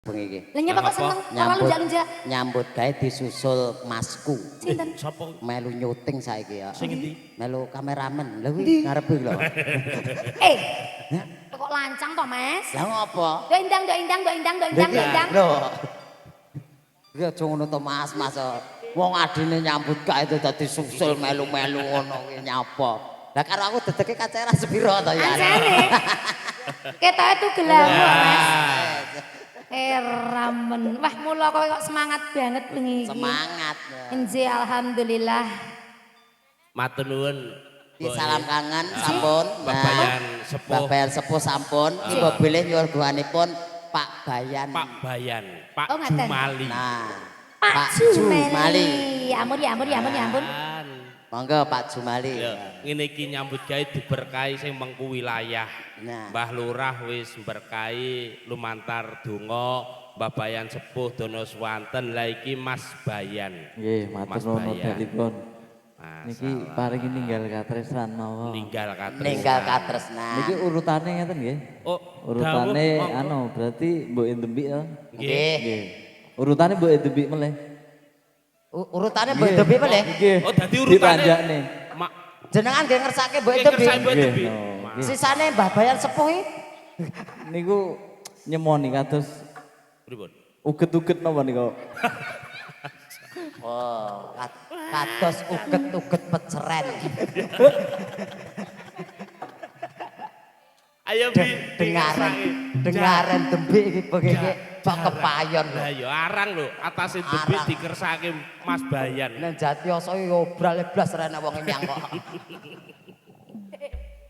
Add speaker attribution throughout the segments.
Speaker 1: bengi iki.
Speaker 2: Lah nyapa kok seneng ora lunjak-lunjak.
Speaker 1: Nyambut gawe disusul masku.
Speaker 2: Sinten?
Speaker 3: Sapa?
Speaker 1: Melu nyuting saiki ya.
Speaker 3: Sing endi?
Speaker 1: Melu kameramen. Lha kuwi ngarepe lho.
Speaker 2: Kok lancang to, Mas?
Speaker 1: Lah ngopo?
Speaker 2: Do indang.
Speaker 1: Lho. Iki aja ngono to Mas, Mas. Wong adine nyambut gawe itu dadi susul melu-melu ngono kuwi nyapa. Lah karo aku dedeke kaceran sepiro to ya.
Speaker 2: Anjane. Ketoke tuh gelang kok, Mas. Ramen. Wah, mula kok semangat banget bengi iki.
Speaker 1: Semangat.
Speaker 2: Enje alhamdulillah.
Speaker 3: Matur nuwun.
Speaker 1: Di salam kangen sampun.
Speaker 3: Babayan sepuh.
Speaker 1: Babayan sepuh sampun. Coba bilih nyuwun Pak Bayan.
Speaker 3: Pak Bayan, Pak
Speaker 2: Oh, ngaten.
Speaker 3: Jumali.
Speaker 1: Nah,
Speaker 2: Pak Jumali. Ya ampun.
Speaker 1: Monggo Pak Jumali.
Speaker 3: Ya, ngene iki nyambut gawe diberkahi sing mengku wilayah.
Speaker 1: Nah,
Speaker 3: Mbah Lurah wis berkahi lumantar donga Babayan sepuh dono swanten. Lah iki Mas Bayan.
Speaker 4: Nggih, matur nuwun dalipun. Niki
Speaker 3: Masalah.
Speaker 4: paring ninggal katresnan mawon.
Speaker 3: Ninggal katresnan.
Speaker 1: ninggal katresnan.
Speaker 4: Niki urutane ngeten nggih.
Speaker 3: Oh,
Speaker 4: Urutane
Speaker 3: dawuh, monggo.
Speaker 4: anu berarti mbok endembik to.
Speaker 1: Nggih.
Speaker 4: Nggih. Urutane mbok endembik meleh.
Speaker 1: Urutane mbok debi meleh.
Speaker 4: Nggih.
Speaker 3: Oh, dadi urutane.
Speaker 4: Dipanjakne.
Speaker 3: Mak
Speaker 1: Jenengan nggih ngersake mbok
Speaker 3: nggih,
Speaker 1: debi.
Speaker 3: kersane mbok
Speaker 4: Nggih,
Speaker 3: debi.
Speaker 4: no.
Speaker 3: Mas.
Speaker 1: Sisane Mbah Bayan sepuh iki
Speaker 4: Niku nyemoni kados
Speaker 3: Pripun?
Speaker 4: uget-uget napa niku?
Speaker 1: oh, kados uget-uget peceren.
Speaker 3: Ayo bi
Speaker 1: Dengaran dembi iki begini bak kepayon.
Speaker 3: Lah ya arang lho, atase debi
Speaker 1: Arang.
Speaker 3: dikersake Mas Bayan.
Speaker 1: Nang Jatiyoso iki obral blas rene wong nyang kok.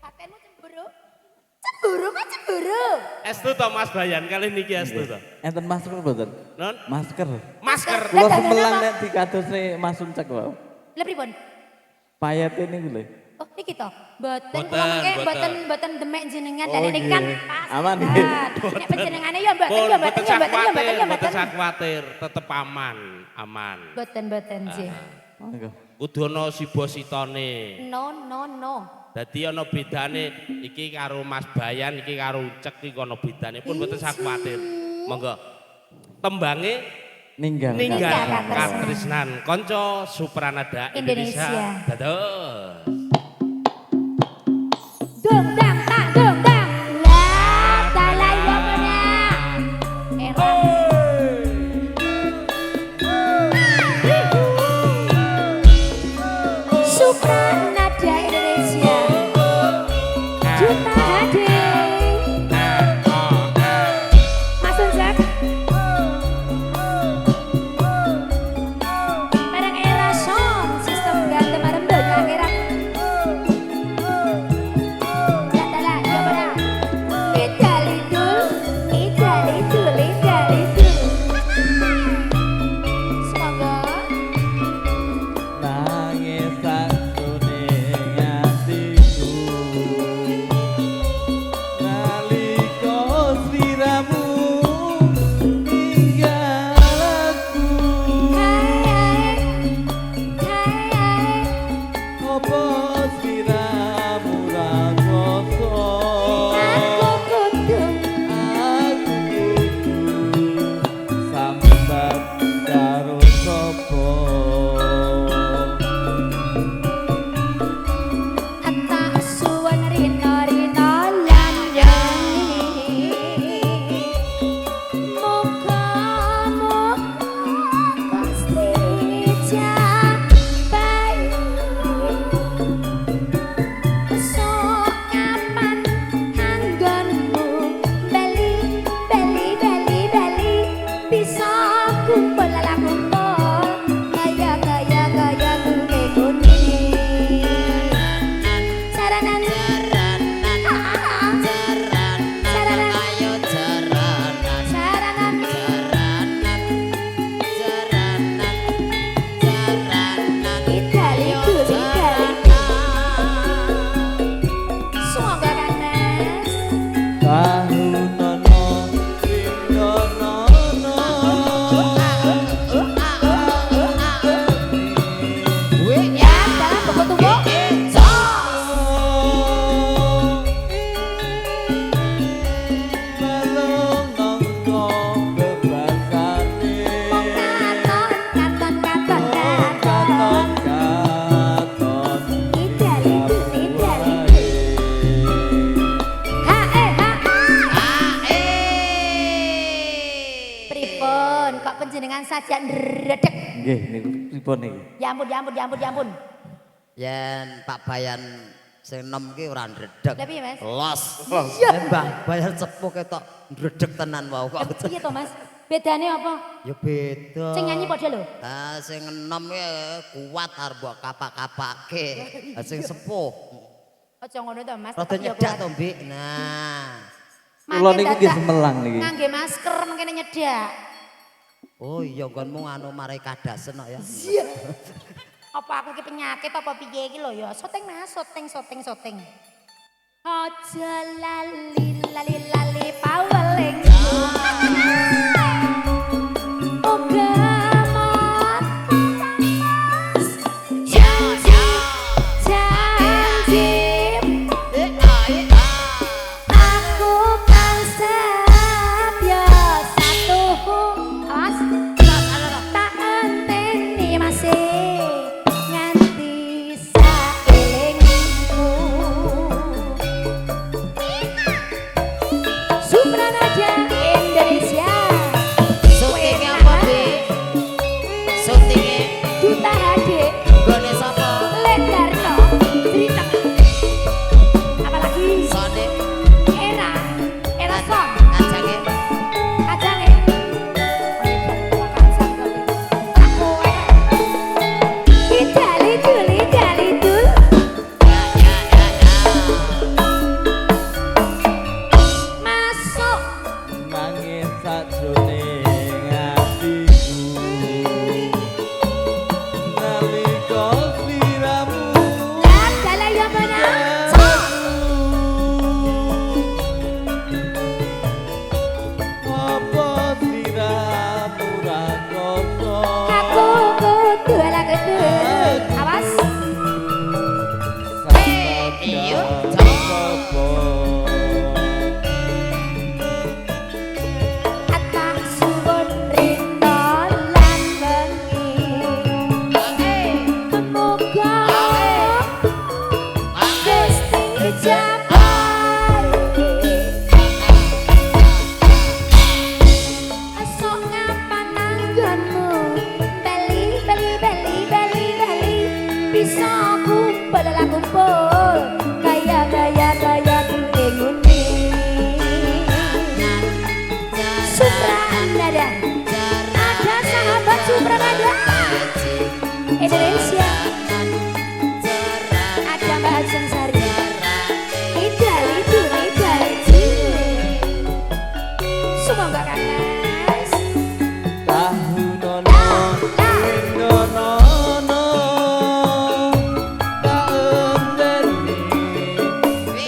Speaker 2: Hatenmu cemburu? Cemburu.
Speaker 3: Estu to Mas Bayan kali niki estu to.
Speaker 4: Enten masker mboten?
Speaker 3: Non?
Speaker 4: Masker.
Speaker 3: Masker.
Speaker 4: Kula semelan nek dikadosne Mas Suncek wae.
Speaker 2: Lah pripun?
Speaker 4: Payete niku lho.
Speaker 2: Oh, niki to. Mboten
Speaker 3: Boten,
Speaker 2: kula mengke
Speaker 3: boten.
Speaker 2: mboten demek jenengan
Speaker 4: Oh,
Speaker 2: dan ini kan
Speaker 4: nggih.
Speaker 2: pas.
Speaker 4: Aman, nggih.
Speaker 2: Nek panjenengane ya mboten
Speaker 3: Pun
Speaker 2: ya
Speaker 3: mboten sak kuwatir, tetep aman.
Speaker 2: Mboten sih.
Speaker 4: Monggo.
Speaker 3: Kudu ana sibositone.
Speaker 2: No.
Speaker 3: Dadi ana bedane iki karo Mas Bayan, iki karo Ucek iki ana bedane pun mboten sak kuwatir. Monggo. Tembange
Speaker 4: Ninggal.
Speaker 3: ninggal
Speaker 2: Katresnan.
Speaker 3: katresnan kanca Supranada
Speaker 2: Indonesia.
Speaker 3: Indonesia. Dados.
Speaker 2: Dong dang. La talay yo mana. Supranada Indonesia. Juta hadir. Mas Unzak. Barang era sound sistem ganteng marembel akhirat. Latala yo mana. Idal itu. pun, kok panjenengan saja ndredeg.
Speaker 4: Nggih niku pripun niki?
Speaker 2: Ya ampun, ya ampun, ya ampun, ya ampun.
Speaker 1: Yen Pak Bayan sing enom ki ora ndredeg.
Speaker 2: Lah piye, Mas?
Speaker 1: Los.
Speaker 2: Iya.
Speaker 1: Mbah Bayan sepuh ketok ndredeg tenan wae
Speaker 2: Lah
Speaker 1: kok.
Speaker 2: piye to, Mas? Bedane apa?
Speaker 1: Ya beda.
Speaker 2: Sing nyanyi padha lho.
Speaker 1: Ah sing enom ki kuat arep mbok kapak-kapake. Ah sing sepuh.
Speaker 2: Aja ngono to, Mas.
Speaker 1: Rada
Speaker 2: tetep ya
Speaker 1: nyedak
Speaker 2: kuat.
Speaker 1: to, Mbik. Nah.
Speaker 4: Kula
Speaker 2: Makin
Speaker 4: niku nggih
Speaker 2: dadak
Speaker 4: semelang niki.
Speaker 2: ngangge masker mengkene nyedak.
Speaker 1: Oh iya nggonmu anu mari kadasen kok ya.
Speaker 2: Iya. Apa aku ki penyakit apa piye iki lho ya? Syuting Mas, syuting. Aja lali lali lali paweling. Oga mot mas. Janji. Aku kan setia satu. Awas. Tak enteni masih nganti saelingku. Supranaja Indonesia.
Speaker 1: Syutinge apa, Mbik? Syutinge
Speaker 2: Duta HD
Speaker 1: gone sapa?
Speaker 2: Lendarno cerita. Apalagi
Speaker 1: Sone
Speaker 2: era song
Speaker 1: kacange.
Speaker 2: kacange. Aku Idali duli dali dul. Masuk
Speaker 4: Nangis sajroning atiku. Nalika sliramu
Speaker 2: adalah yang benar.
Speaker 4: apa sliramu ra krasa.
Speaker 2: Aku kudu ala kudu. Awas.
Speaker 1: Iyo,
Speaker 2: Atang suwun rino lan bengi. Semoga Gusti jabai. Esok ngapan anggonmu? Beli. Bisa kumpul lah kumpul. Gaya kuinguni. Supranada. Ada sahabat Supranada Indonesia. Ada Mbak Hasan Sari. Idali duli dali duli. Semoga kanas.
Speaker 4: Tahu nono windono nono tak enteni.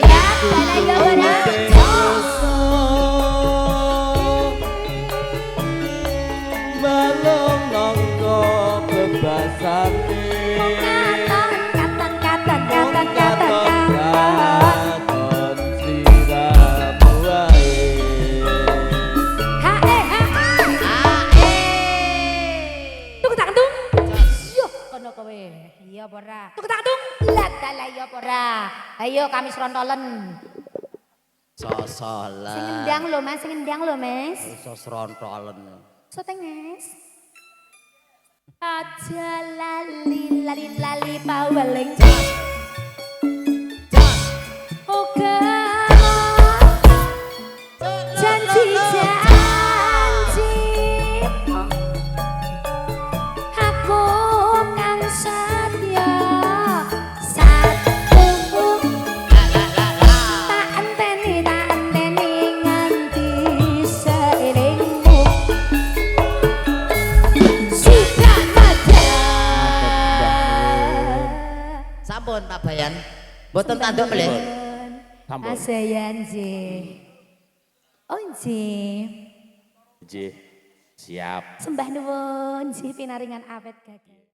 Speaker 2: Ya, adalah yang benar.
Speaker 4: Balong nongko bebasane.
Speaker 2: Katon.
Speaker 4: Katon sliramu wae.
Speaker 2: Hae. Tung tak tung. Yo kono kowe. Iya apa ora? Tung tak tung. Lah dalah iya apa ora? Ayo kami serontolen.
Speaker 1: sosolan.
Speaker 2: Sing ngendang lho Mas.
Speaker 1: Sos rontolen.
Speaker 2: Syuting Mas. Aja lali paweling. Oga janji. Aku kang setia satu. Tak enteni nganti seelingmu. Supranaja.
Speaker 1: Sampun Pak Bayan. Mboten tanduk melih.
Speaker 4: Sampun.
Speaker 2: Asayan nggih. Oh nggih.
Speaker 4: Nggih. Siap.
Speaker 2: Sembah nuwun nggih pinaringan awet gagal.